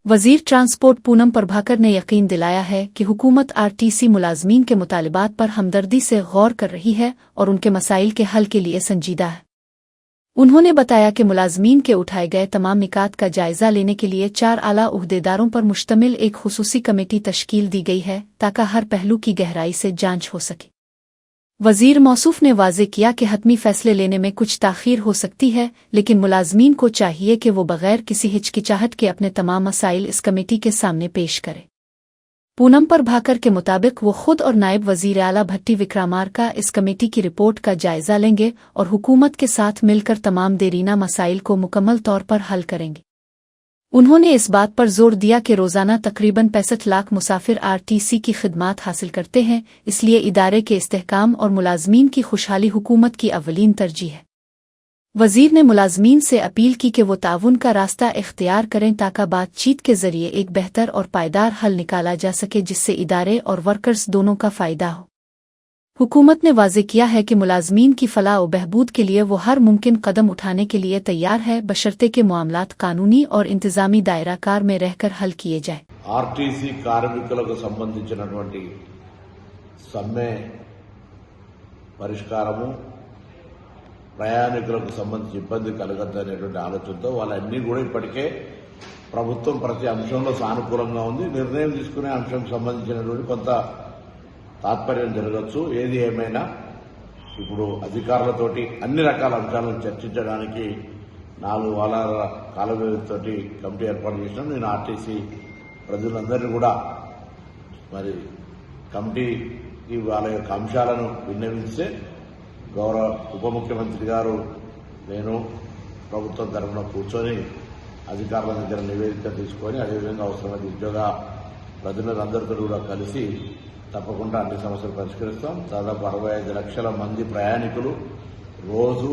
वजीर ट्रांसपोर्ट पूनम प्रभाकर ने यकीन दिलाया है कि हुकूमत आरटीसी मुलाजमीन के मुतालिबात पर हमदर्दी से गौर कर रही है और उनके मसाइल के हल के लिए संजीदा है। उन्होंने बताया कि मुलाजमीन के उठाए गए तमाम निकात का जायजा लेने के लिए 4 आला उहदेदारों पर मुश्तमिल एक खुसूसी कमेटी तश्कील दी गई है ताकि हर पहलू की गहराई से जांच हो सके। वजीर मौसूफ ने वाज़ेह किया कि हतमी फैसले लेने में कुछ ताख़ीर हो सकती है, लेकिन मुलाजमीन को चाहिए कि वो बगैर किसी हिचकिचाहट के अपने तमाम मसाइल इस कमेटी के सामने पेश करें। पूनम प्रभाकर के मुताबिक वो खुद और नायब वजीर आला भट्टी विक्रमार्का इस कमेटी की रिपोर्ट का जायजा लेंगे और हुकूमत के साथ मिलकर तमाम देरीना मसाइल को मुकम्मल तौर पर हल करेंगे। उन्होंने इस बात पर जोर दिया कि रोज़ाना तकरीबन 65 लाख मुसाफिर आरटीसी की खिदमात हासिल करते हैं, इसलिए इदारे के इस्तेहकाम और मुलाजमीन की खुशहाली हुकूमत की अव्वलीन तरजीह है। वजीर ने मुलाजमीन से अपील की कि वो ताउन का रास्ता इख्तियार करें ताकि बातचीत के जरिए एक बेहतर और पायदार हल निकाला जा सके जिससे इदारे और वर्कर्स दोनों का फ़ायदा हो। हुकूमत ने वाज़ेह किया है कि मुलाजमीन की फलाह व बहबूद के लिए वो हर मुमकिन कदम उठाने के लिए तैयार है, बशर्ते के मामलात कानूनी और इंतजामी दायराकार में रहकर हल किए जाए। आरटीसी కార్మికులకు సంబంధించినటువంటి సమ్మె పరిష్కారము ప్రయాణికులకు సంబంధించి ఇబ్బంది కలగద్దనేటువంటి ఆలోచనతో వాళ్ళన్నీ కూడా ఇప్పటికే ప్రభుత్వం ప్రతి అంశంలో సానుకూలంగా ఉంది. నిర్ణయం తీసుకునే అంశంకు సంబంధించినటువంటి కొంత తాత్పర్యం జరగచ్చు. ఏది ఏమైనా ఇప్పుడు అధికారులతోటి అన్ని రకాల అంశాలను చర్చించడానికి 4 వారాల కాల వ్యవధితోటి కమిటీ ఏర్పాటు చేసినాం. నేను ఆర్టీసీ ప్రజలందరినీ కూడా మరి కమిటీకి వాళ్ళ యొక్క అంశాలను విన్నవిస్తే గౌరవ ఉప ముఖ్యమంత్రి గారు నేను ప్రభుత్వం తరఫున కూర్చొని అధికారుల దగ్గర నివేదిక తీసుకొని అదేవిధంగా అవసరమైన ఉద్యోగ ప్రజలందరితో కూడా కలిసి తప్పకుండా అన్ని సమస్యలు పరిష్కరిస్తాం. దాదాపు 65 లక్షల మంది ప్రయాణికులు రోజు,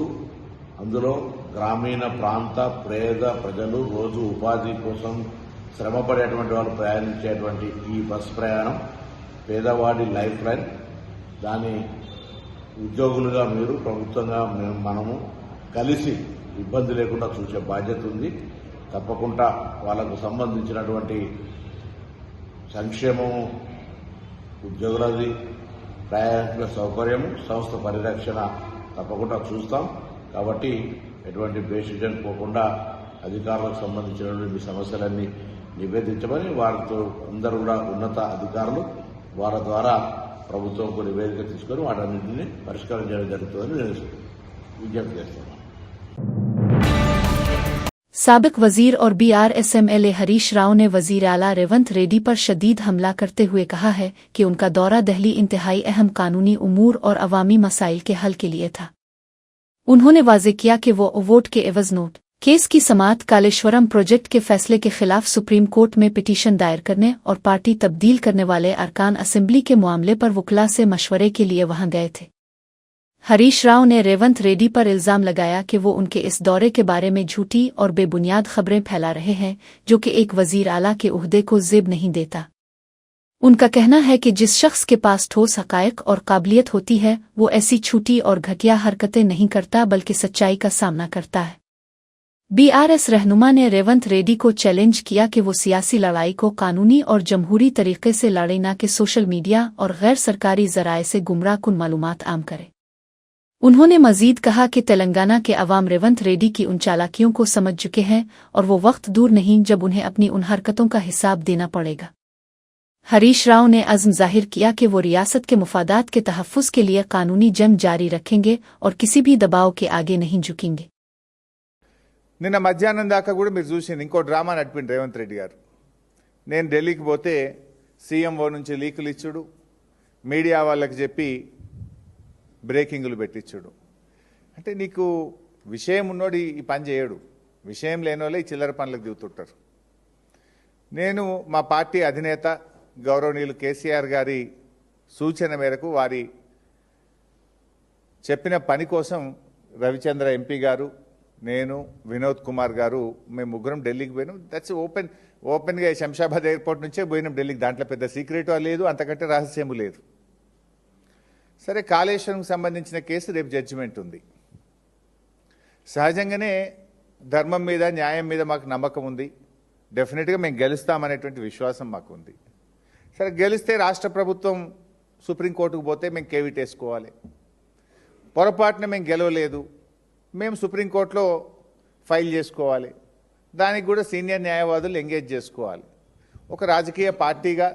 అందులో గ్రామీణ ప్రాంత పేద ప్రజలు రోజు ఉపాధి కోసం శ్రమపడేటువంటి వాళ్ళు ప్రయాణించేటువంటి ఈ బస్ ప్రయాణం పేదవాడి లైఫ్ లైన్. దాని ఉద్యోగులుగా మీరు, ప్రభుత్వంగా మనము కలిసి ఇబ్బంది లేకుండా చూసే బాధ్యత ఉంది. తప్పకుండా వాళ్లకు సంబంధించినటువంటి సంక్షేమము, ఉద్యోగులది, ప్రయాణికుల సౌకర్యం, సంస్థ పరిరక్షణ తప్పకుండా చూస్తాం. కాబట్టి ఎటువంటి బేసిజన్ పోకుండా అధికారులకు సంబంధించినటువంటి సమస్యలన్నీ నివేదించమని వారితో అందరూ కూడా ఉన్నత అధికారులు వారి ద్వారా ప్రభుత్వంకు నివేదిక తీసుకొని వాటన్నింటినీ పరిష్కారం చేయడం జరుగుతుందని నేను విజ్ఞప్తి చేస్తున్నాను. साबिक वजीर और BRSMLA हरीश राव ने वजीर आला रेवंत रेड्डी पर शदीद हमला करते हुए कहा है कि उनका दौरा दिल्ली इंतहाई अहम कानूनी उमूर और अवामी मसाइल के हल के लिए था। उन्होंने वाज़ेह किया कि वो वोट के एवज नोट केस की समाअत कालेश्वरम प्रोजेक्ट के फैसले के खिलाफ सुप्रीम कोर्ट में पिटीशन दायर करने और पार्टी तब्दील करने वाले अरकान असेंबली के मामले पर वकला से मशवरे के लिए वहां गए थे। हरीश राव ने रेवंत रेड्डी पर इल्जाम लगाया कि वो उनके इस दौरे के बारे में झूठी और बेबुनियाद खबरें फैला रहे हैं, जो कि एक वजीर आला के उहदे को ज़ेब नहीं देता। उनका कहना है कि जिस शख्स के पास ठोस हक़ाइक़ और काबिलियत होती है वो ऐसी छूटी और घटिया हरकतें नहीं करता बल्कि सच्चाई का सामना करता है। BRS रहनुमा ने रेवंत रेड्डी को चैलेंज किया कि वो सियासी लड़ाई को कानूनी और जमहूरी तरीके से लड़े, न कि सोशल मीडिया और गैर सरकारी ज़राए से गुमराह कुन मालूमात आम करे। उन्होंने मजीद कहा कि तेलंगाना के अवाम रेवंत रेड्डी की उन चालाकियों को समझ चुके हैं और वो वक्त दूर नहीं जब उन्हें अपनी उन हरकतों का हिसाब देना पड़ेगा। हरीश राव ने अज़्म जाहिर किया कि वो रियासत के मुफादात के तहफ़्फ़ुज़ के लिए कानूनी जंग जारी रखेंगे और किसी भी दबाव के आगे नहीं झुकेंगे। నిన్న మధ్యాహ్నం దాకా కూడా మీరు చూసింది ఇంకో డ్రామా నడిపింది రేవంత్ రెడ్డి గారు. నేను ఢిల్లీకి పోతే సీఎంఓ నుంచి లీకులు ఇచ్చుడు, మీడియా వాళ్ళకి చెప్పి బ్రేకింగ్లు పెట్టించుడు. అంటే నీకు విషయం ఉన్నోడు ఈ పని చేయడు, విషయం లేనోళ్ళే ఈ చిల్లర పనులకు దిగుతుంటారు. నేను మా పార్టీ అధినేత గౌరవనీయులు కేసీఆర్ గారి సూచన మేరకు వారి చెప్పిన పని కోసం రవిచంద్ర ఎంపీ గారు, నేను, వినోద్ కుమార్ గారు మేము ముగ్గురం ఢిల్లీకి పోయినాం. దట్స్ ఓపెన్గా శంషాబాద్ ఎయిర్పోర్ట్ నుంచే పోయినాం ఢిల్లీకి. దాంట్లో పెద్ద సీక్రెట్ లేదు, అంతకంటే రహస్యము లేదు. సరే, కాళేశ్వరంకి సంబంధించిన కేసు రేపు జడ్జిమెంట్ ఉంది. సహజంగానే ధర్మం మీద, న్యాయం మీద మాకు నమ్మకం ఉంది. డెఫినెట్గా మేము గెలుస్తామనేటువంటి విశ్వాసం మాకుంది. సరే, గెలిస్తే రాష్ట్ర ప్రభుత్వం సుప్రీంకోర్టుకు పోతే మేము కేవిట్ వేసుకోవాలి. పొరపాటున మేము గెలవలేదు, మేము సుప్రీంకోర్టులో ఫైల్ చేసుకోవాలి. దానికి కూడా సీనియర్ న్యాయవాదులు ఎంగేజ్ చేసుకోవాలి. ఒక రాజకీయ పార్టీగా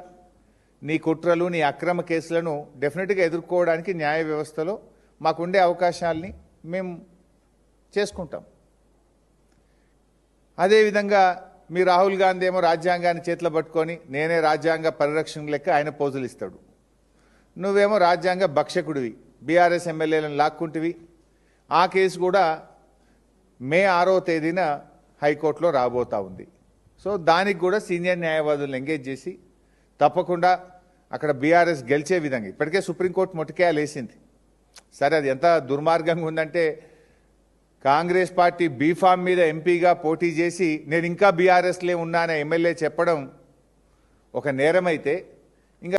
నీ కుట్రలు, నీ అక్రమ కేసులను డెఫినెట్గా ఎదుర్కోవడానికి న్యాయ వ్యవస్థలో మాకుండే అవకాశాలని మేము చేసుకుంటాం. అదేవిధంగా మీ రాహుల్ గాంధీ ఏమో రాజ్యాంగాన్ని చేతిలో పట్టుకొని నేనే రాజ్యాంగ పరిరక్షణ లెక్క ఆయన పోజులు ఇస్తాడు. నువ్వేమో రాజ్యాంగ భక్షకుడివి, బీఆర్ఎస్ ఎమ్మెల్యేలను లాక్కుంటివి. ఆ కేసు కూడా మే 6వ తేదీన హైకోర్టులో రాబోతా ఉంది. సో దానికి కూడా సీనియర్ న్యాయవాదులను ఎంగేజ్ చేసి తప్పకుండా అక్కడ బీఆర్ఎస్ గెలిచే విధంగా ఇప్పటికే సుప్రీంకోర్టు మొట్టికేయాలు వేసింది. సరే, అది ఎంత దుర్మార్గంగా ఉందంటే కాంగ్రెస్ పార్టీ బీఫామ్ మీద ఎంపీగా పోటీ చేసి నేను ఇంకా బీఆర్ఎస్లే ఉన్నానే ఎమ్మెల్యే చెప్పడం ఒక నేరమైతే ఇంకా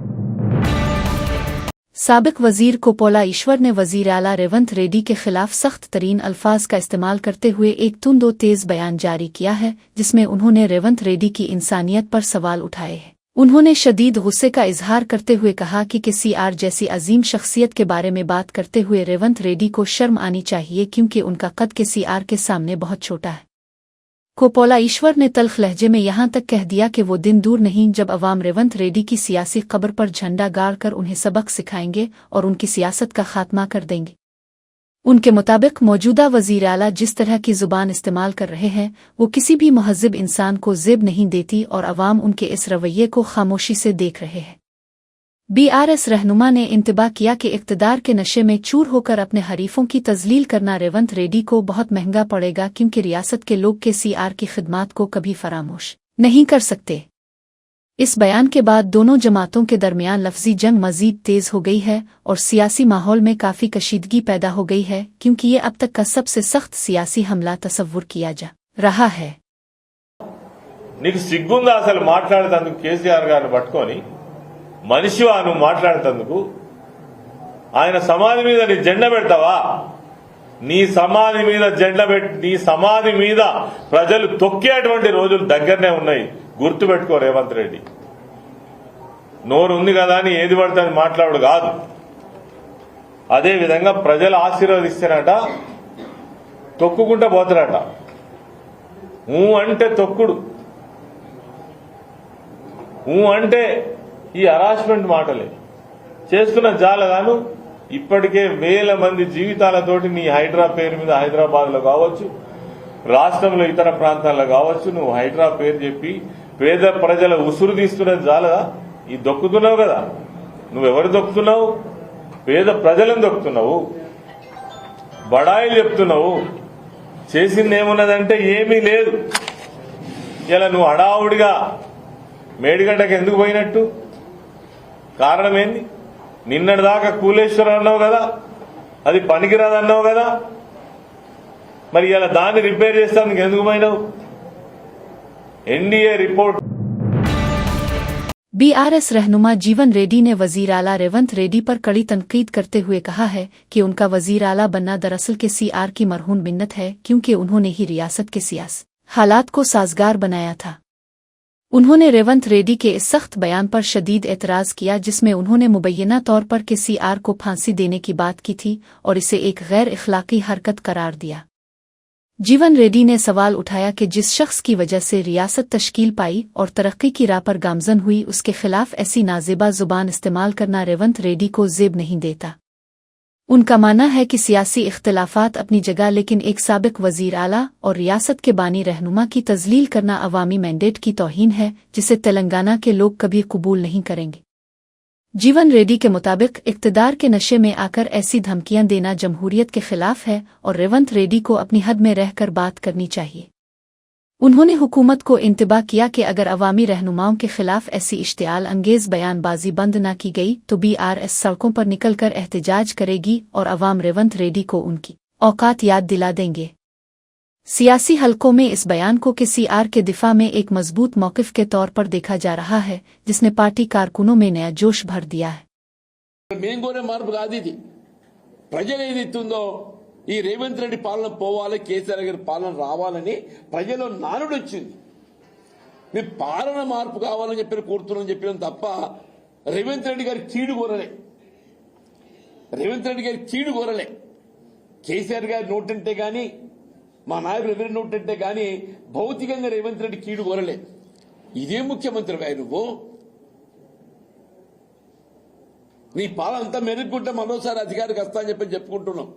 साबिक वजीर कोपोला ईश्वर ने वजीर आला रेवंत रेड्डी के खिलाफ सख्त तरीन अल्फाज का इस्तेमाल करते हुए एक तुंद व तेज बयान जारी किया है, जिसमें उन्होंने रेवंत रेड्डी की इंसानियत पर सवाल उठाए हैं। उन्होंने शदीद गुस्से का इजहार करते हुए कहा कि सीआर जैसी अजीम शख्सियत के बारे में बात करते हुए रेवंत रेड्डी को शर्म आनी चाहिए, क्योंकि उनका कद सीआर के सामने बहुत छोटा है। कोपोला ईश्वर ने तल्ख लहजे में यहाँ तक कह दिया कि वो दिन दूर नहीं जब अवाम रेवंत रेड्डी की सियासी कब्र पर झंडा गाड़ कर उन्हें सबक सिखाएंगे और उनकी सियासत का खात्मा कर देंगे। उनके मुताबिक मौजूदा वजीर आला जिस तरह की जुबान इस्तेमाल कर रहे हैं वो किसी भी महज़िब इंसान को ज़ेब नहीं देती और अवाम उनके इस रवैये को खामोशी से देख रहे हैं। बीआरएस रहनुमा ने इंतबा किया कि इक़्तिदार के नशे में चूर होकर अपने हरीफों की तज़लील करना रेवंत रेड्डी को बहुत महंगा पड़ेगा, क्योंकि रियासत के लोग सीआर की खिदमात को कभी फरामोश नहीं कर सकते। इस बयान के बाद दोनों जमातों के दरमियान लफ्जी जंग मजीद तेज हो गई है और सियासी माहौल में काफ़ी कशीदगी पैदा हो गई है, क्योंकि ये अब तक का सबसे सख्त सियासी हमला तसव्वुर किया जा रहा है। నీకు సిగ్గుందా అసలు మాట్లాడేందుకు? కేసీఆర్ గారిని పట్టుకొని మనిషివా నువ్వు మాట్లాడేందుకు? ఆయన సమాధి మీద నీ జెండా పెడతావా? నీ సమాధి మీద జెండా పెట్టి నీ సమాధి మీద ప్రజలు తొక్కేటువంటి రోజులు దగ్గరనే ఉన్నాయి. గుర్తుపెట్టుకో రేవంత్ రెడ్డి. నోరు ఉంది కదా అని ఏది పడితే అది మాట్లాడు కాదు. అదేవిధంగా ప్రజలు ఆశీర్వదిస్తేనట తొక్కుకుంటా పోతారట. అంటే తొక్కుడు, అంటే ఈ హరాస్మెంట్ మాటలే చేసుకున్న జాలగాను. ఇప్పటికే వేల మంది జీవితాలతోటి నీ హైడ్రా పేరు మీద హైదరాబాద్ లో కావచ్చు, రాష్ట్రంలో ఇతర ప్రాంతాల్లో కావచ్చు, నువ్వు హైడ్రా పేరు చెప్పి పేద ప్రజల ఉసురు తీస్తున్నది జాలదా? ఈ దొక్కుతున్నావు కదా. నువ్వెవరు దొక్కుతున్నావు? పేద ప్రజలను దొక్కుతున్నావు, బడాయిలు చెప్తున్నావు. చేసింది ఏమున్నదంటే ఏమీ లేదు. ఇలా నువ్వు హడావుడిగా మేడిగడ్డకి ఎందుకు పోయినట్టు? కారణం ఏంది? నిన్నటిదాకా కూలేశ్వరం అన్నావు కదా, అది పనికిరాదన్నావు కదా. మరి ఇలా దాన్ని రిపేర్ చేస్తానికి ఎందుకు పోయినావు? NDA report. बीआरएस रहनुमा जीवन रेड्डी ने वजीर आला रेवंत रेड्डी पर कड़ी तनकीद करते हुए कहा है कि उनका वजीर आला बनना दरअसल सीआर की मरहून मिन्नत है, क्योंकि उन्होंने ही रियासत के सियासी हालात को साजगार बनाया था। उन्होंने रेवंत रेड्डी के इस सख्त बयान पर शदीद एतराज किया, जिसमें उन्होंने मुबैना तौर पर सीआर को फांसी देने की बात की थी और इसे एक गैर इखलाकी हरकत करार दिया। जीवन रेड्डी ने सवाल उठाया कि जिस शख्स की वजह से रियासत तश्कील पाई और तरक्की की राह पर गामजन हुई, उसके खिलाफ ऐसी नाज़ेबा जुबान इस्तेमाल करना रेवंत रेड्डी को ज़ेब नहीं देता। उनका मानना है कि सियासी इख्तिलाफात अपनी जगह, लेकिन एक साबिक वजीर आला और रियासत के बानी रहनुमा की तज़लील करना अवामी मैंडेट की तौहीन है, जिसे तेलंगाना के लोग कभी कबूल नहीं करेंगे। जीवन रेड्डी के मुताबिक इक़्तिदार के नशे में आकर ऐसी धमकियां देना जमहूरियत के खिलाफ है और रेवंत रेड्डी को अपनी हद में रहकर बात करनी चाहिए। उन्होंने हुकूमत को इंतबा किया कि अगर अवामी रहनुमाओं के खिलाफ ऐसी इश्तियाल अंगेज बयानबाजी बंद न की गई तो बीआरएस सड़कों पर निकलकर एहतजाज करेगी और अवाम रेवंत रेड्डी को उनकी औकात याद दिला देंगे। सियासी हलकों में इस बयान को सीआर के दिफा में एक मजबूत मौक़िफ़ के तौर पर देखा जा रहा है, जिसने पार्टी कारकुनों में नया जोश भर दिया है। ఈ రేవంత్ రెడ్డి పాలన పోవాలి, కేసీఆర్ గారి పాలన రావాలని ప్రజల్లో నానుడు వచ్చింది. మేము పాలన మార్పు కావాలని చెప్పి కోరుతున్నాం చెప్పినాం తప్ప రేవంత్ రెడ్డి గారి కీడు కోరలే. రేవంత్ రెడ్డి గారి కీడు కోరలే. కేసీఆర్ గారి నోటంటే గాని మా నాయకులు ఎవరి నోటంటే గాని భౌతికంగా రేవంత్ రెడ్డి కీడు కోరలే. ఇదే ముఖ్యమంత్రి నువ్వు నీ పాలన అంతా మెరుగుకుంటే మరోసారి అధికారికి వస్తా అని చెప్పి చెప్పుకుంటున్నాం.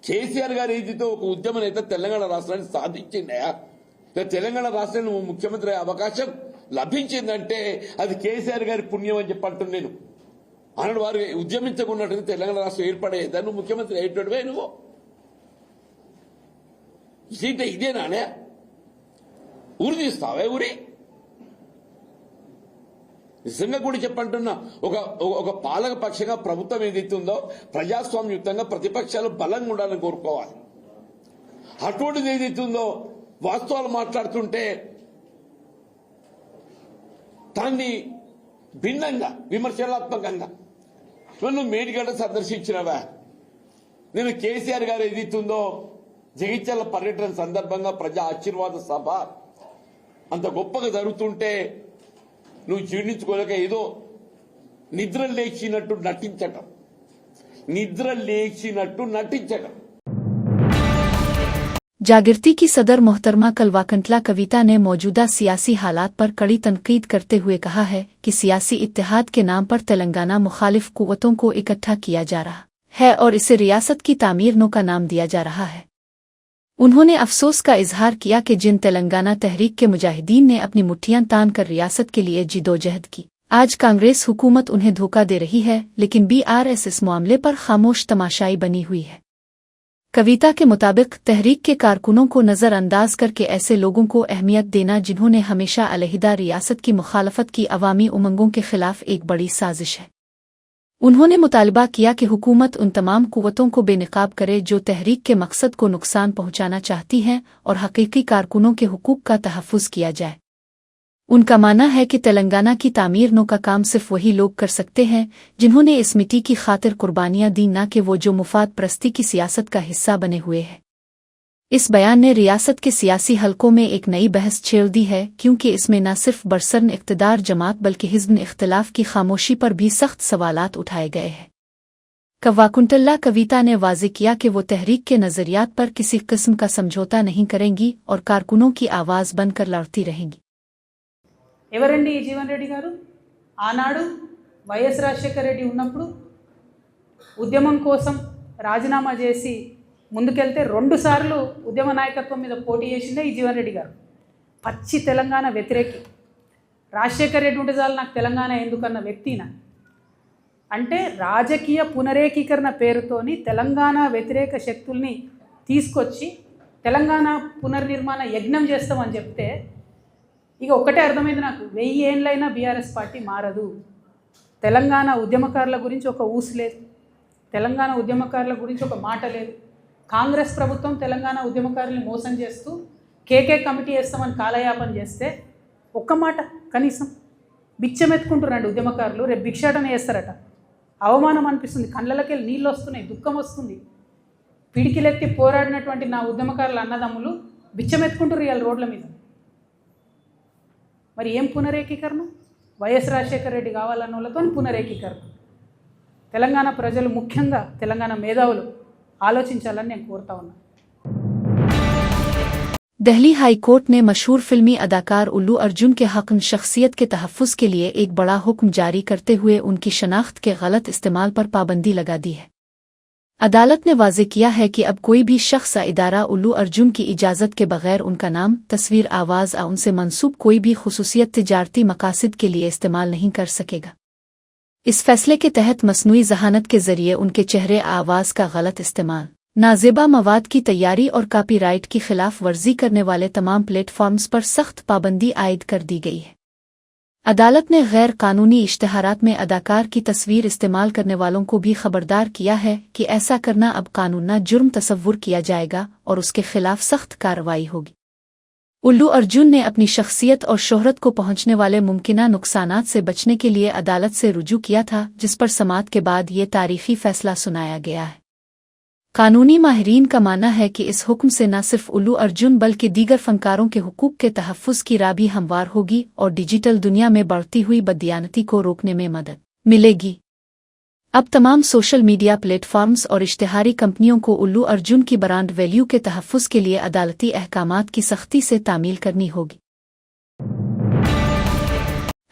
కేసీఆర్ గారి రీతితో ఒక ఉద్యమం అయితే తెలంగాణ రాష్ట్రాన్ని సాధించిందయా. తెలంగాణ రాష్ట్రాన్ని ముఖ్యమంత్రి అయ్యే అవకాశం లభించిందంటే అది కేసీఆర్ గారి పుణ్యం అని చెప్పంటున్నాను నేను. అన్నాడు వారు ఉద్యమించకున్నట్టు తెలంగాణ రాష్ట్రం ఏర్పడేదా నువ్వు ముఖ్యమంత్రి అయ్యేటోడివే నువ్వు. ఇదేనానే ఊరి తీస్తావే ఊరి. నిజంగా కూడా చెప్పంటున్నా ఒక పాలక పక్షంగా ప్రభుత్వం ఏదైతుందో ప్రజాస్వామ్యయుతంగా ప్రతిపక్షాలు బలంగా ఉండాలని కోరుకోవాలి. అటువంటిది ఏదైతుందో వాస్తవాలు మాట్లాడుతుంటే దాన్ని భిన్నంగా విమర్శనాత్మకంగా నువ్వు మేడిగడ్డ సందర్శించినవా. నేను కేసీఆర్ గారు ఏదైతుందో జగిత్యాల పర్యటన సందర్భంగా ప్రజా ఆశీర్వాద సభ అంత గొప్పగా జరుగుతుంటే నువ్వు జీర్ణించుకోలేక ఏదో నిద్ర లేచినట్టు నటించటం. जागृति की सदर मोहतरमा कलवाकंटला कविता ने मौजूदा सियासी हालात पर कड़ी तनकीद करते हुए कहा है कि सियासी इत्तेहाद के नाम पर तेलंगाना मुखालिफ कुव्वतों को इकट्ठा किया जा रहा है और इसे रियासत की तामीर नो का नाम दिया जा रहा है। उन्होंने अफसोस का इजहार किया कि जिन तेलंगाना तहरीक के मुजाहिदीन ने अपनी मुट्ठियां तान कर रियासत के लिए जिदोजहद की, आज कांग्रेस हुकूमत उन्हें धोखा दे रही है, लेकिन बीआरएस इस मामले पर खामोश तमाशाई बनी हुई है। कविता के मुताबिक तहरीक के कारकुनों को नज़रअंदाज करके ऐसे लोगों को अहमियत देना जिन्होंने हमेशा अलहिदा रियासत की मुखालफत की अवामी उमंगों के खिलाफ एक बड़ी साजिश है। उन्होंने मुतालबा किया कि हुकूमत उन तमाम कुव्वतों को बेनकाब करे जो तहरीक के मकसद को नुकसान पहुंचाना चाहती हैं और हकीकी कारकुनों के हुकूक का तहफ़्फ़ुज़ किया जाए। उनका मानना है कि तेलंगाना की तामीर नो का काम सिर्फ वही लोग कर सकते हैं जिन्होंने इस मिट्टी की खातिर कुर्बानियां दी, न कि वो जो मुफाद परस्ती की सियासत का हिस्सा बने हुए हैं। इस बयान ने रियासत के सियासी हलकों में एक नई बहस छेड़ दी है, क्योंकि इसमें न सिर्फ बरसरन इक़्तिदार जमात बल्कि हिज़्ब इख्तिलाफ की खामोशी पर भी सख्त सवालात उठाए गए हैं। कवाकुंटल्ला कविता ने वाज़ेह किया कि वो तहरीक के नज़रियात पर किसी किस्म का समझौता नहीं करेंगी और कारकुनों की आवाज़ बनकर लड़ती रहेंगी। ఎవరండి ఈ జీవన్ రెడ్డి గారు? ఆనాడు వైఎస్ రాజశేఖర రెడ్డి ఉన్నప్పుడు ఉద్యమం కోసం రాజీనామా చేసి ముందుకెళ్తే 2 సార్లు ఉద్యమ నాయకత్వం మీద పోటీ చేసిందే ఈ జీవన్ రెడ్డి గారు. పచ్చి తెలంగాణ వ్యతిరేకి. రాజశేఖర రెడ్డి ఉంటే చాలు నాకు తెలంగాణ ఎందుకన్న వ్యక్తిన. అంటే రాజకీయ పునరేకీకరణ పేరుతోని తెలంగాణ వ్యతిరేక శక్తుల్ని తీసుకొచ్చి తెలంగాణ పునర్నిర్మాణ యజ్ఞం చేస్తామని చెప్తే ఇక ఒకటే అర్థమైంది నాకు, 1000 ఏళ్ళైనా బీఆర్ఎస్ పార్టీ మారదు. తెలంగాణ ఉద్యమకారుల గురించి ఒక ఊసు లేదు, తెలంగాణ ఉద్యమకారుల గురించి ఒక మాట లేదు. కాంగ్రెస్ ప్రభుత్వం తెలంగాణ ఉద్యమకారుల్ని మోసం చేస్తూ కేకే కమిటీ వేస్తామని కాలయాపన చేస్తే ఒక్క మాట కనీసం బిచ్చమెత్తుకుంటున్నారండి ఉద్యమకారులు. రేపు భిక్షాటన చేస్తారట. అవమానం అనిపిస్తుంది, కళ్ళకి నీళ్ళు వస్తున్నాయి, దుఃఖం వస్తుంది. పిడికిలెత్తి పోరాడినటువంటి నా ఉద్యమకారుల అన్నదమ్ములు బిచ్చమెత్తుకుంటారు ఇవాళ రోడ్ల మీద. మరి ఏం పునరేకీకరణ? వైఎస్ రాజశేఖర రెడ్డి కావాలన్న వాళ్ళతో పునరేకీకరణ. తెలంగాణ ప్రజలు, ముఖ్యంగా తెలంగాణ మేధావులు ఆలోచించాలని నేను కోరుతా ఉన్నా. दिल्ली हाई कोर्ट ने मशहूर फिल्मी अदाकार उल्लू अर्जुन के हक़ शख्सियत के तहफ़्फ़ुज़ के लिए एक बड़ा हुक्म जारी करते हुए उनकी शनाख्त के गलत इस्तेमाल पर पाबंदी लगा दी है। अदालत ने वाज़ेह किया है कि अब कोई भी शख्स या इदारा उल्लू अर्जुन की इजाज़त के बगैर उनका नाम, तस्वीर, आवाज़ या उनसे मंसूब कोई भी खुसूसियत तिजारती मकासद के लिए इस्तेमाल नहीं कर सकेगा। इस फैसले के तहत मसनूई ज़हानत के ज़रिए उनके चेहरे, आवाज़ का गलत इस्तेमाल, नाज़ेबा मवाद की तैयारी और कॉपीराइट की खिलाफ वर्जी करने वाले तमाम प्लेटफॉर्म्स पर सख्त पाबंदी आयद कर दी गई है। अदालत ने गैर कानूनी इश्तहारात में अदाकार की तस्वीर इस्तेमाल करने वालों को भी खबरदार किया है कि ऐसा करना अब कानूना जुर्म तस्वुर किया जाएगा और उसके खिलाफ सख्त कार्रवाई होगी। उल्लू अर्जुन ने अपनी शख्सियत और शोहरत को पहुंचने वाले मुमकिना नुकसानात से बचने के लिए अदालत से रुजू किया था, जिस पर समाअत के बाद ये तारीखी फैसला सुनाया गया है। कानूनी माहिरीन का मानना है कि इस हुक्म से न सिर्फ उल्लू अर्जुन बल्कि दीगर फनकारों के हुकूक के तहफ़्फ़ुज़ की राह भी हमवार होगी और डिजिटल दुनिया में बढ़ती हुई बददियानती को रोकने में मदद मिलेगी। अब तमाम सोशल मीडिया प्लेटफॉर्म्स और इश्तिहारी कंपनियों को उल्लू अर्जुन की ब्रांड वैल्यू के तहफ़्फ़ुज़ के लिए अदालती अहकामात की सख्ती से तामील करनी होगी।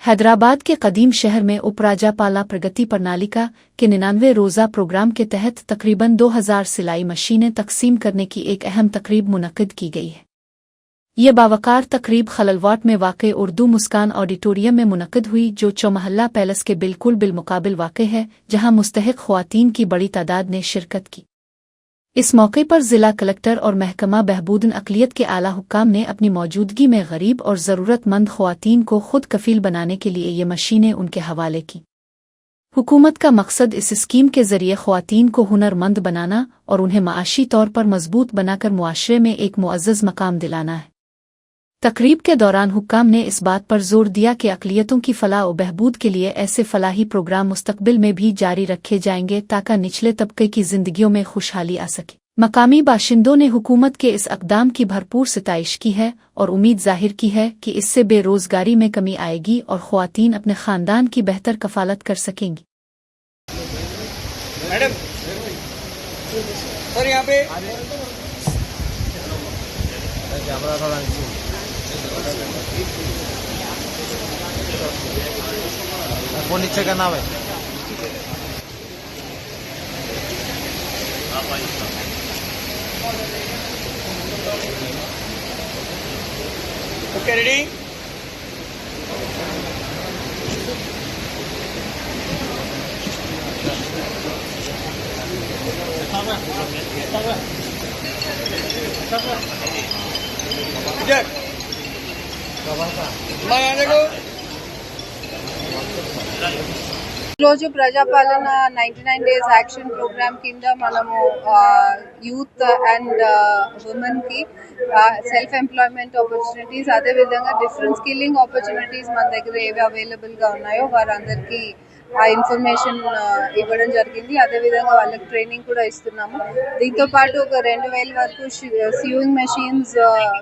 हैदराबाद के कदीम शहर में उपराज्यपाला प्रगति प्रणालिका के 99 रोज़ा प्रोग्राम के तहत तकरीबन 2000 सिलाई मशीनें तकसीम करने की एक अहम तकरीब मुनक्किद की गई है। ये बावकार तकरीब खललवाट में वाक़ उर्दू मुस्कान ऑडिटोरियम में मुनक्किद हुई, जो चौमहल्ला पैलेस के बिल्कुल बिलमुकाबिल वाक़ है, जहां मुस्तहिक़ ख़वातीन की बड़ी तादाद ने शिरकत की। इस मौके पर ज़िला कलेक्टर और महकमा बहबूदन अक़लियत के आला हुक्काम ने अपनी मौजूदगी में गरीब और ज़रूरतमंद ख़वातीन को खुद कफ़ील बनाने के लिए ये मशीनें उनके हवाले की। हुकूमत का मकसद इस स्कीम के ज़रिए ख़वातीन को हुनरमंद बनाना और उन्हें माशी तौर पर मजबूत बनाकर मुआशरे में एक मुअज़्ज़ज़ मकाम दिलाना है। तकरीब के दौरान हुक्काम ने इस बात पर जोर दिया कि अक़लियतों की फ़लाह व बहबूद के लिए ऐसे फ़लाही प्रोग्राम मुस्तक़बिल में भी जारी रखे जाएंगे ताकि निचले तबके की ज़िंदगियों में खुशहाली आ सके। मकामी बाशिंदों ने हुकूमत के इस अक़दाम की भरपूर सिताइश की है और उम्मीद ज़ाहिर की है कि इससे बेरोज़गारी में कमी आएगी और ख़वातीन अपने ख़ानदान की बेहतर कफ़ालत कर सकेंगी। मैडम सर यहाँ पे फोन नीचे का नाम है। Okay ready. రోజు ప్రజాపాలన 99 డేస్ యాక్షన్ ప్రోగ్రామ్ కింద మనము యూత్ అండ్ ఉమెన్ కి సెల్ఫ్ ఎంప్లాయ్మెంట్ ఆపర్చునిటీస్, అదే విధంగా డిఫరెంట్ స్కిల్లింగ్ ఆపర్చునిటీస్ మన దగ్గర ఏవి అవైలబుల్ గా ఉన్నాయో వారందరికీ ఆ ఇన్ఫర్మేషన్ ఇవ్వడం జరిగింది. అదేవిధంగా వాళ్ళకి ట్రైనింగ్ కూడా ఇస్తున్నాము. దీంతో పాటు ఒక 2000 వరకు సీయింగ్ మెషిన్స్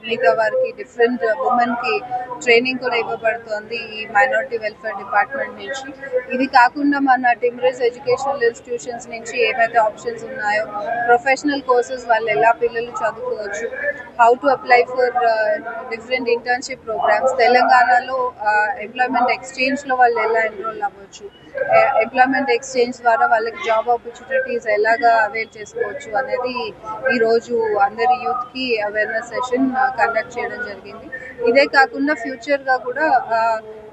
మిగతా వారికి డిఫరెంట్ ఉమెన్ కి ట్రైనింగ్ కూడా ఇవ్వబడుతోంది ఈ మైనారిటీ వెల్ఫేర్ డిపార్ట్మెంట్ నుంచి. ఇది కాకుండా మన టిమ్రెస్ ఎడ్యుకేషనల్ ఇన్స్టిట్యూషన్స్ నుంచి ఏవైతే ఆప్షన్స్ ఉన్నాయో, ప్రొఫెషనల్ కోర్సెస్ వాళ్ళు ఎలా పిల్లలు చదువుకోవచ్చు, how to apply for different internship programmes, తెలంగాణలో ఎంప్లాయ్మెంట్ ఎక్స్చేంజ్ లో వాళ్ళు ఎలా ఎన్రోల్ అవ్వచ్చు, ఎంప్లాయ్మెంట్ ఎక్స్చేంజ్ ద్వారా వాళ్ళకి జాబ్ ఆపర్చునిటీస్ ఎలాగా అవైల్ చేసుకోవచ్చు అనేది ఈరోజు అందరి యూత్కి అవేర్నెస్ సెషన్ కండక్ట్ చేయడం జరిగింది. ఇదే కాకుండా ఫ్యూచర్గా కూడా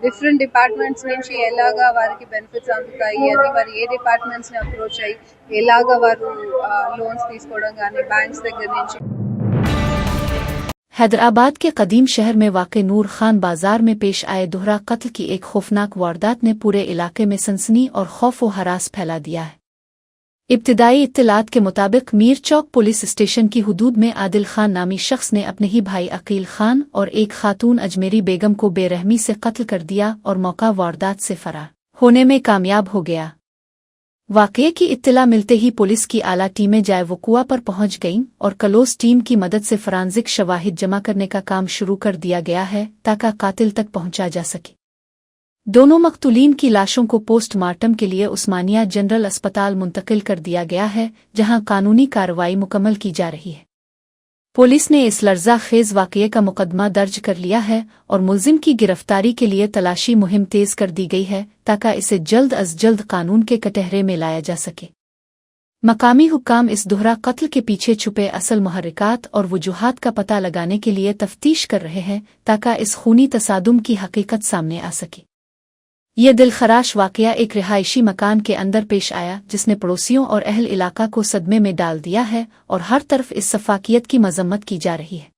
డిఫరెంట్ డిపార్ట్మెంట్స్ నుంచి ఎలాగా వారికి బెనిఫిట్స్ అందుతాయి అని, వారు ఏ డిపార్ట్మెంట్స్ని అప్రోచ్ అయ్యి ఎలాగా వారు లోన్స్ తీసుకోవడం కానీ బ్యాంక్స్ దగ్గర నుంచి. हैदराबाद के कदीम शहर में वाक़ नूर खान बाजार में पेश आए दोहरा कत्ल की एक खौफनाक वारदात ने पूरे इलाके में सनसनी और खौफ व हरास फैला दिया है। इब्तिदाई इत्तलात के मुताबिक मीर चौक पुलिस स्टेशन की हुदूद में आदिल खान नामी शख्स ने अपने ही भाई अकील खान और एक खातून अजमेरी बेगम को बेरहमी से कत्ल कर दिया और मौका वारदात से फरार होने में कामयाब हो गया। वाक़ये की इत्तला मिलते ही पुलिस की आला टीमें जाए वक़ुआ पर पहुंच गईं और कलोस टीम की मदद से फरांजिक शवाहिद जमा करने का काम शुरू कर दिया गया है ताकि कातिल तक पहुंचा जा सके। दोनों मकतूलीन की लाशों को पोस्टमार्टम के लिए उस्मानिया जनरल अस्पताल मुंतकिल कर दिया गया है, जहां कानूनी कार्रवाई मुकम्मल की जा रही है। पुलिस ने इस लर्जा खेज वाक़ये का मुकदमा दर्ज कर लिया है और मुलजिम की गिरफ्तारी के लिए तलाशी मुहिम तेज कर दी गई है ताकि इसे जल्द अज जल्द कानून के कटहरे में लाया जा सके। मकामी हुक्काम इस दोहरा कत्ल के पीछे छुपे असल मुहर्रिकात और वजूहात का पता लगाने के लिए तफ्तीश कर रहे हैं ताकि इस खूनी तसादुम की हकीकत सामने आ सके। ये दिलखराश वाक़या एक रिहायशी मकान के अंदर पेश आया, जिसने पड़ोसियों और अहल इलाका को सदमे में डाल दिया है और हर तरफ इस सफाकियत की मजम्मत की जा रही है।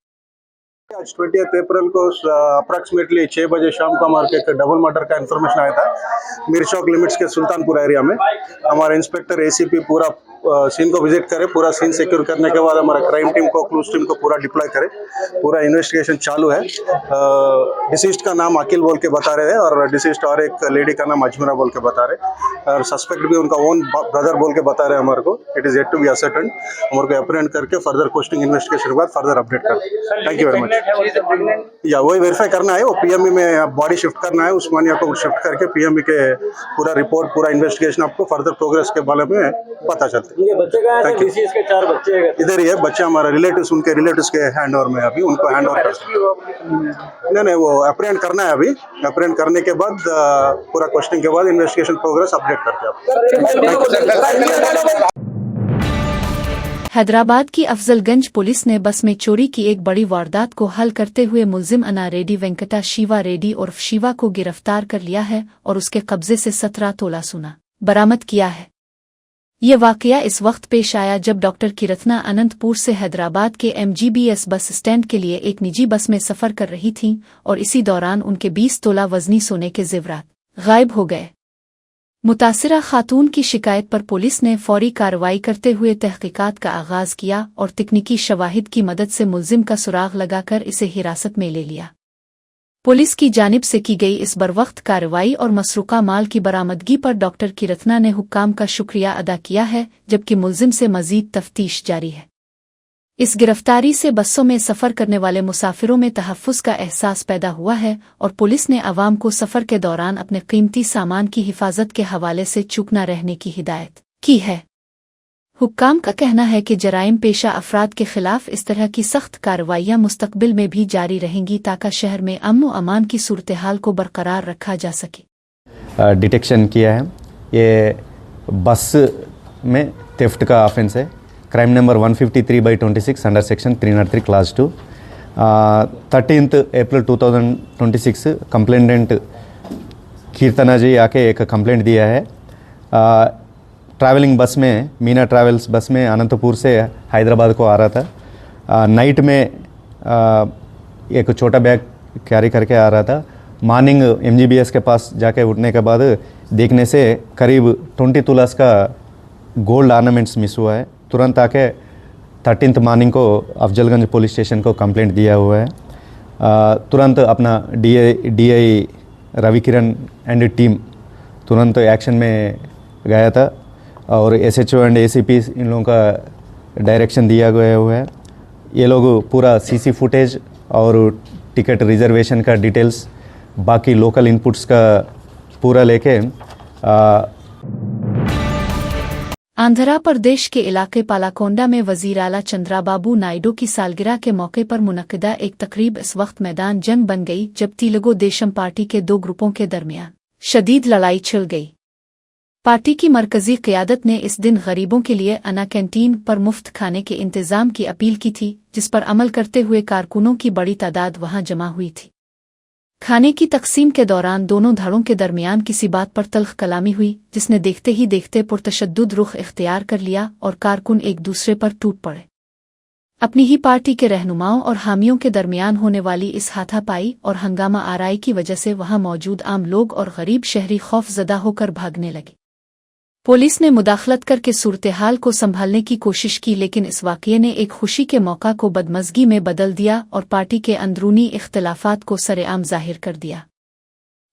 आज 20 अप्रैल को अप्रॉक्सीमेटली 6 बजे शाम को हमारे एक डबल मर्डर का इन्फॉर्मेशन आया था मीर चौक लिमिट्स के सुल्तानपुर एरिया में। हमारे इंस्पेक्टर एसीपी पूरा सीन को विजिट करें, पूरा सीन सिक्योर करने के बाद हमारा क्राइम टीम को, क्लूज टीम को पूरा डिप्लॉय करें, पूरा इन्वेस्टिगेशन चालू है। डिसीज्ड का नाम अखिल बोल के बता रहे हैं और डिसीज्ड और एक लेडी का नाम अजमरा बोल के बता रहे, और सस्पेक्ट भी उनका ओन ब्रदर बोल के बता रहे हैं हमारे को। It is yet to be ascertained, हमारे को अप्रेहेंड करके फर्दर क्वेश्चनिंग इन्वेस्टिगेशन के बाद फर्दर अपडेट करते। Thank you very much. या वही वेरीफाई करना है, वो पीएमई में बॉडी शिफ्ट करना है, उस्मानिया को शिफ्ट करके पीएमई के पूरा रिपोर्ट, पूरा इन्वेस्टिगेशन आपको फर्दर प्रोग्रेस के बारे में पता चलता है। ये बच्चे कहाँ हैं? DCS के 4 बच्चे हैं इधर ही है, बच्चा हमारा रिलेटिव्स, उनके रिलेटिव्स के हैंड ओवर में, अभी उनको हैंड ओवर नहीं, वो अप्रेहेंड करना है। अभी अप्रेहेंड करने के बाद पूरा क्वेश्चनिंग के बाद इन्वेस्टिगेशन प्रोग्रेस अपडेट करते हैं। हैदराबाद की अफजलगंज पुलिस ने बस में चोरी की एक बड़ी वारदात को हल करते हुए मुलजिम अन्ना रेड्डी वेंकटा शिवा रेड्डी उर्फ शिवा को गिरफ्तार कर लिया है और उसके कब्जे से 17 तोला सोना बरामद किया है। ये वाकया इस वक्त पेश आया जब डॉक्टर कीरतना अनंतपुर से हैदराबाद के MGBS बस स्टैंड के लिए एक निजी बस में सफर कर रही थीं और इसी दौरान उनके 20 तोला वजनी सोने के जेवरात गायब हो गए। मुतासिरा खातून की शिकायत पर पुलिस ने फौरी कार्रवाई करते हुए तहकीकात का आगाज किया और तकनीकी शवाहिद की मदद से मुलजिम का सुराग लगाकर इसे हिरासत में ले लिया। पुलिस की जानिब से की गई इस बरवक्त कार्रवाई और मसरूका माल की बरामदगी पर डॉक्टर कीरतना ने हुक्काम का शुक्रिया अदा किया है, जबकि मुलजिम से मजीद तफ्तीश जारी है। इस गिरफ्तारी से बसों में सफ़र करने वाले मुसाफिरों में तहफ़्फ़ुज़ का एहसास पैदा हुआ है और पुलिस ने आवाम को सफ़र के दौरान अपने कीमती सामान की हिफाजत के हवाले से चूक न रहने की हिदायत की है। हुक्काम का कहना है कि जराइम पेशा अफराद के खिलाफ इस तरह की सख्त कार्रवाइयाँ मुस्तकबिल में भी जारी रहेंगी ताकि शहर में अमन व अमान की सूरत हाल को बरकरार रखा जा सके। डिटेक्शन किया है, ये बस में थेफ्ट का ऑफेंस है, crime number 153/26 under section 303 class 2। 13 अप्रैल 2026 कंप्लेंटेंट कीर्तना जी आके एक कंप्लेंट दिया है। ट्रैवलिंग बस में, मीना ट्रैवल्स बस में अनंतपुर से हैदराबाद को आ रहा था। नाइट में एक छोटा बैग कैरी करके आ रहा था। मॉर्निंग MGBS के पास जाके उठने के बाद देखने से करीब 20 तोलास का गोल्ड ऑर्नामेंट्स मिस हुआ है। तुरंत आके 13th मॉर्निंग को अफजलगंज पुलिस स्टेशन को कंप्लेंट दिया हुआ है। तुरंत अपना DI Ravi Kiran and team तुरंत एक्शन में गया था और SHO एंड ACP इन लोगों का डायरेक्शन दिया गया हुआ है। ये लोग पूरा CC फुटेज और टिकट रिजर्वेशन का डिटेल्स, बाकी लोकल इनपुट्स का पूरा लेके आंध्र प्रदेश के इलाके पालाकोंडा में वजीर आला चंद्राबाबू नायडू की सालगिरह के मौके पर मुनक्किदा एक तकरीब इस वक्त मैदान जंग बन गई जब तेलुगु देशम पार्टी के 2 ग्रुपों के दरमियान शदीद लड़ाई छिड़ गई। पार्टी की मरकजी क़यादत ने इस दिन गरीबों के लिए अन्ना कैंटीन पर मुफ्त खाने के इंतज़ाम की अपील की थी, जिस पर अमल करते हुए कारकुनों की बड़ी तादाद वहां जमा हुई थी। खाने की तकसीम के दौरान दोनों धड़ों के दरमियान किसी बात पर तल्ख कलामी हुई, जिसने देखते ही देखते पुरतशद्दुद रुख इख्तियार कर लिया और कारकुन एक दूसरे पर टूट पड़े। अपनी ही पार्टी के रहनुमाओं और हामियों के दरमियान होने वाली इस हाथापाई और हंगामा आराई की वजह से वहां मौजूद आम लोग और गरीब शहरी खौफजदा होकर भागने लगे। पुलिस ने मुदाखलत करके सूरत हाल को संभालने की कोशिश की, लेकिन इस वाक़ये ने एक खुशी के मौका को बदमज़गी में बदल दिया और पार्टी के अंदरूनी इख्तिलाफात को सरेआम जाहिर कर दिया।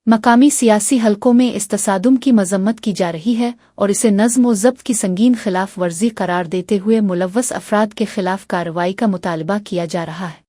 मकामी सियासी हलकों में इस तसादुम की मजम्मत की जा रही है और इसे नज़्म व ज़ब्त की संगीन खिलाफ वर्जी करार देते हुए मुलव्वस अफराद के खिलाफ कार्रवाई का मुतालबा किया जा रहा है।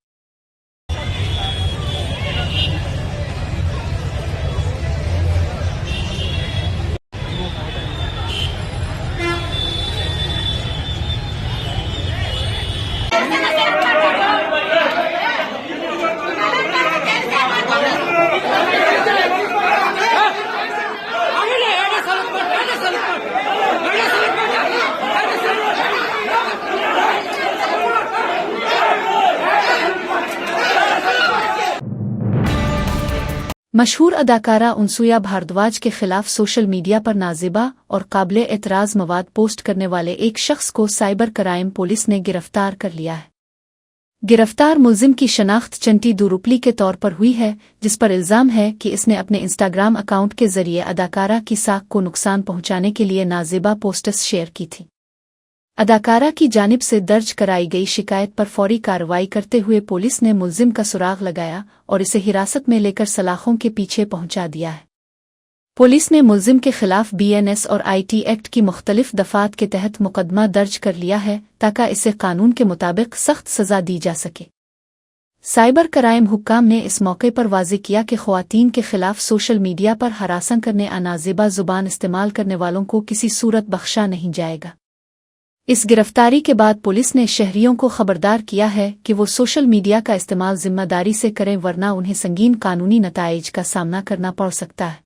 मशहूर अदाकारा अनसुया भारद्वाज के खिलाफ सोशल मीडिया पर नाज़िबा और काबिले एतराज़ मवाद पोस्ट करने वाले एक शख्स को साइबर क्राइम पुलिस ने गिरफ्तार कर लिया है। गिरफ्तार मुलजिम की शनाख्त चंटी दुरुपली के तौर पर हुई है, जिस पर इल्ज़ाम है कि इसने अपने इंस्टाग्राम अकाउंट के जरिए अदाकारा की साख को नुकसान पहुंचाने के लिए नाज़िबा पोस्ट्स शेयर की थी। अदाकारा की जानिब से दर्ज कराई गई शिकायत पर फौरी कार्रवाई करते हुए पुलिस ने मुल्जिम का सुराग लगाया और इसे हिरासत में लेकर सलाखों के पीछे पहुंचा दिया है। पुलिस ने मुल्जिम के खिलाफ BNS और IT एक्ट की मुख्तलिफ दफात के तहत मुकदमा दर्ज कर लिया है ताकि इसे कानून के मुताबिक सख्त सजा दी जा सके। साइबर क्राइम हुक्काम ने इस मौके पर वाज़ेह किया कि ख़वातीन के खिलाफ सोशल मीडिया पर हरासा करने अनाज़ेबा ज़ुबान इस्तेमाल करने वालों को किसी सूरत बख्शा नहीं जाएगा। इस गिरफ्तारी के बाद पुलिस ने शहरियों को खबरदार किया है कि वो सोशल मीडिया का इस्तेमाल जिम्मेदारी से करें वरना उन्हें संगीन कानूनी नताइज का सामना करना पड़ सकता है।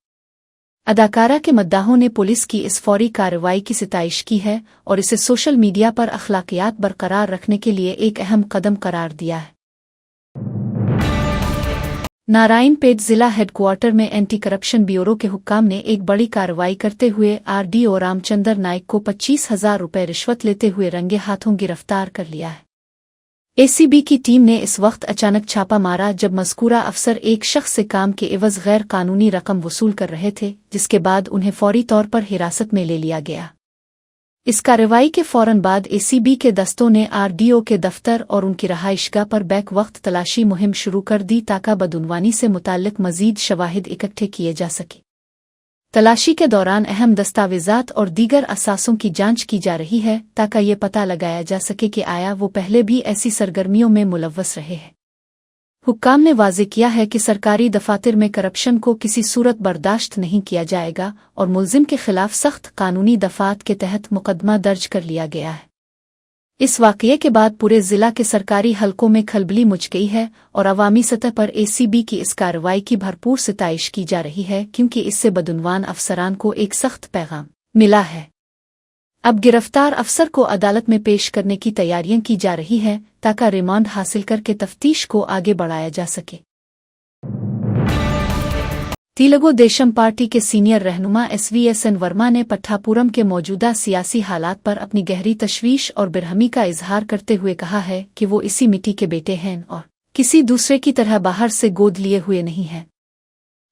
अदाकारा के मद्दाहों ने पुलिस की इस फौरी कार्रवाई की सिताइश की है और इसे सोशल मीडिया पर अखलाकियात बरकरार रखने के लिए एक अहम कदम करार दिया है। नारायणपेट जिला हेडक्वार्टर में एंटी करप्शन ब्यूरो के हुक्काम ने एक बड़ी कार्रवाई करते हुए RDO रामचंद्र नाइक को 25,000 रुपये रिश्वत लेते हुए रंगे हाथों गिरफ्तार कर लिया है। ACB की टीम ने इस वक्त अचानक छापा मारा जब मज़कूरा अफसर एक शख्स से काम के एवज गैर कानूनी रकम वसूल कर रहे थे, जिसके बाद उन्हें फौरी तौर पर हिरासत में ले लिया गया। इस कार्रवाई के फौरन बाद ACB के दस्तों ने RDO के दफ्तर और उनकी रहाइशगाह पर बैक वक्त तलाशी मुहिम शुरू कर दी ताकि बदउनवानी से मुताल्लिक मजीद शवाहिद इकट्ठे किए जा सके। तलाशी के दौरान अहम दस्तावेजात और दीगर असासों की जांच की जा रही है ताकि ये पता लगाया जा सके कि आया वो पहले भी ऐसी सरगर्मियों में मुलव्वस रहे हैं। हुक्काम ने वाज़ेह किया है कि सरकारी दफातर में करप्शन को किसी सूरत बर्दाश्त नहीं किया जाएगा और मुल्जिम के खिलाफ सख्त कानूनी दफात के तहत मुकदमा दर्ज कर लिया गया है। इस वाक़ये के बाद पूरे ज़िला के सरकारी हलकों में खलबली मच गई है और अवामी सतह पर ACB की इस कार्रवाई की भरपूर सिताइश की जा रही है क्योंकि इससे बदउनवान अफसरान को एक सख्त पैगाम मिला है। अब गिरफ्तार अफसर को अदालत में पेश करने की तैयारियां की जा रही हैं ताकि रिमांड हासिल करके तफ्तीश को आगे बढ़ाया जा सके। तेलुगु देशम पार्टी के सीनियर रहनुमा SVSN वर्मा ने पट्टापुरम के मौजूदा सियासी हालात पर अपनी गहरी तशवीश और बिरहमी का इजहार करते हुए कहा है कि वो इसी मिट्टी के बेटे हैं और किसी दूसरे की तरह बाहर से गोद लिए हुए नहीं हैं।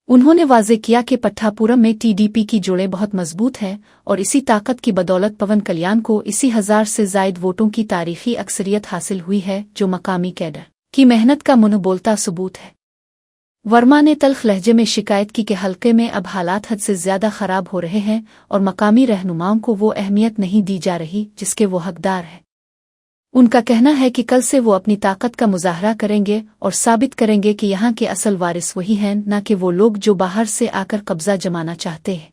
उन्होंने वाज़ेह किया कि पट्टापुरम में TDP की जोड़ें बहुत मजबूत हैं और इसी ताकत की बदौलत पवन कल्याण को इसी 1000 से ज़ायद वोटों की तारीखी अक्सरियत हासिल हुई है जो मकामी कैडर की मेहनत का मुंह बोलता सबूत है। वर्मा ने तल्ख लहजे में शिकायत की कि हल्के में अब हालात हद से ज्यादा खराब हो रहे हैं और मकामी रहनुमाओं को वो अहमियत नहीं दी जा रही जिसके वो हकदार है। उनका कहना है कि कल से वो अपनी ताकत का मुजाहरा करेंगे और साबित करेंगे कि यहाँ के असल वारिस वही हैं, न कि वो लोग जो बाहर से आकर कब्जा जमाना चाहते हैं।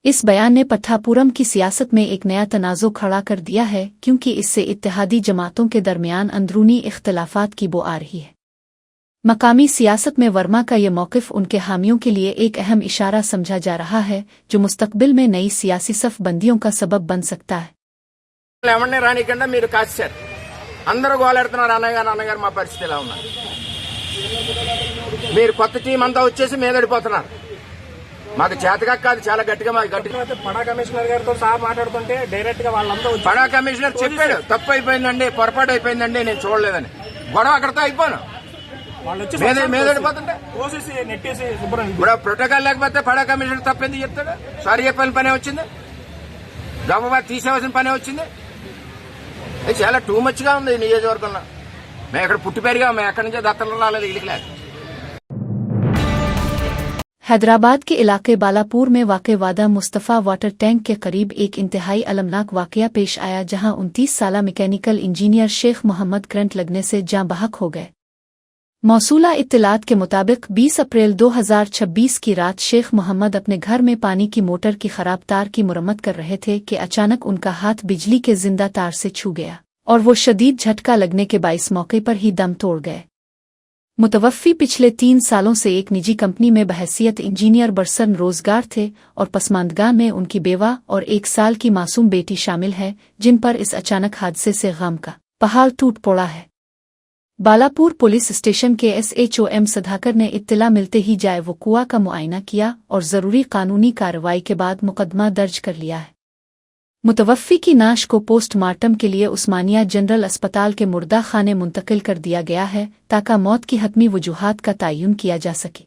इस बयान ने पट्टापुरम की सियासत में एक नया तनाज़ो खड़ा कर दिया है क्योंकि इससे इत्तेहादी जमातों के दरमियान अंदरूनी इख्तलाफात की बो आ रही है। मकामी सियासत में वर्मा का ये मौक़िफ़ उनके हामियों के लिए एक अहम इशारा समझा जा रहा है जो मुस्तकबिल में नई सियासी सफ बंदियों का सबब बन सकता है। ఎవరిని రానికుండా మీరు కాశారు, అందరూ గోలెడుతున్నారు అన్నగారు మా పరిస్థితి ఎలా ఉన్నారు, మీరు కొత్త టీం అంతా వచ్చేసి మీదడిపోతున్నారు, మాకు చేతగా కాదు చాలా గట్టిగా పడా కమిషనర్ గారితో సహా మాట్లాడుతుంటే డైరెక్ట్ గా వాళ్ళంతా పడా కమిషనర్ చెప్పాడు తప్పు అయిపోయిందండి, పొరపాటు అయిపోయిందండి, నేను చూడలేదని, గొడవ అక్కడితో అయిపోను, మీదడిపోతుంటే నెట్టేసి ఇప్పుడు ప్రోటోకాల్ లేకపోతే పడా కమిషనర్ తప్పింది చెప్తాడు, సారీ చెప్పాలని పనే వచ్చింది, గబగబా తీసేవలసిన పనే వచ్చింది, చాలా టూ మచ్ గా ఉంది నియోజకవర్గంలో, మేము ఇక్కడ పుట్టి పెరిగా, మేము ఎక్కడి నుంచో దత్తలు రాలేదు ఇళ్ళకి లేదు। हैदराबाद के इलाके बालापुर में वाक़ वादा मुस्तफ़ा वाटर टैंक के करीब एक इंतहाई अलमनाक वाक़या पेश आया जहां 29 साला mechanical engineer Sheikh Mohammed current लगने से जाँ बहक हो गए। मौसूला इत्तलात के मुताबिक 20 अप्रैल 2026 की रात शेख मोहम्मद अपने घर में पानी की मोटर की खराब तार की मुरम्मत कर रहे थे कि अचानक उनका हाथ बिजली के जिंदा तार से छू गया और वो शदीद झटका लगने के बाइस मौके पर ही दम तोड़ गए। मुतवफ़्फ़ी पिछले 3 सालों से एक निजी कंपनी में बहैसियत इंजीनियर बरसर रोजगार थे और पसमानदगा में उनकी बेवा और 1 साल की मासूम बेटी शामिल है जिन पर इस अचानक हादसे से गम का पहाड़ टूट पड़ा है। बालापुर पुलिस स्टेशन के SHOM सदाकर ने इत्तला मिलते ही जाए वक़ुआ का मुआयना किया और ज़रूरी कानूनी कार्रवाई के बाद मुकदमा दर्ज कर लिया है। मुतवफ़्फ़ी की नाश को पोस्टमार्टम के लिए उस्मानिया जनरल अस्पताल के मुर्दा खाने मुंतकिल कर दिया गया है ताकि मौत की हतमी वजूहात का तयन किया जा सके।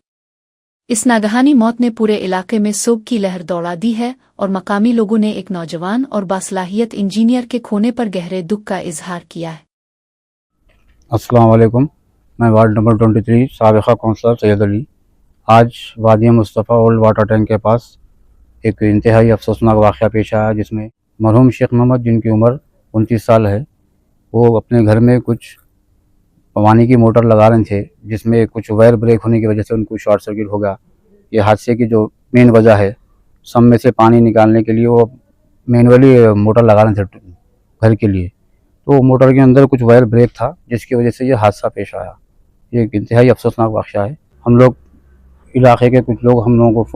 इस नागहानी मौत ने पूरे इलाके में सोग की लहर दौड़ा दी है और मकामी लोगों ने एक नौजवान और बासलाहियत इंजीनियर के खोने पर गहरे दुख का इजहार किया है। अस्सलाम वालेकुम, मैं वार्ड नंबर 23 साबिक़ा काउंसलर सैयद अली। आज वादी मुस्तफ़ा ओल्ड वाटर टैंक के पास एक इंतहाई अफसोसनाक वाक़या पेश आया, जिसमें मरहूम शेख मोहम्मद, जिनकी उम्र 29 साल है, वो अपने घर में कुछ पानी की मोटर लगा रहे थे, जिसमें कुछ वायर ब्रेक होने की वजह से उनको शॉर्ट सर्किट हो गया। ये हादसे की जो मेन वजह है, सब में से पानी निकालने के लिए वो मैनुअली मोटर लगा रहे थे घर के लिए, तो मोटर के अंदर कुछ वायर ब्रेक था, जिसकी वजह से ये हादसा पेश आया। ये एक इंतहाई अफसोसनाक वाक़या है। हम लोग इलाके के कुछ लोग हम लोगों को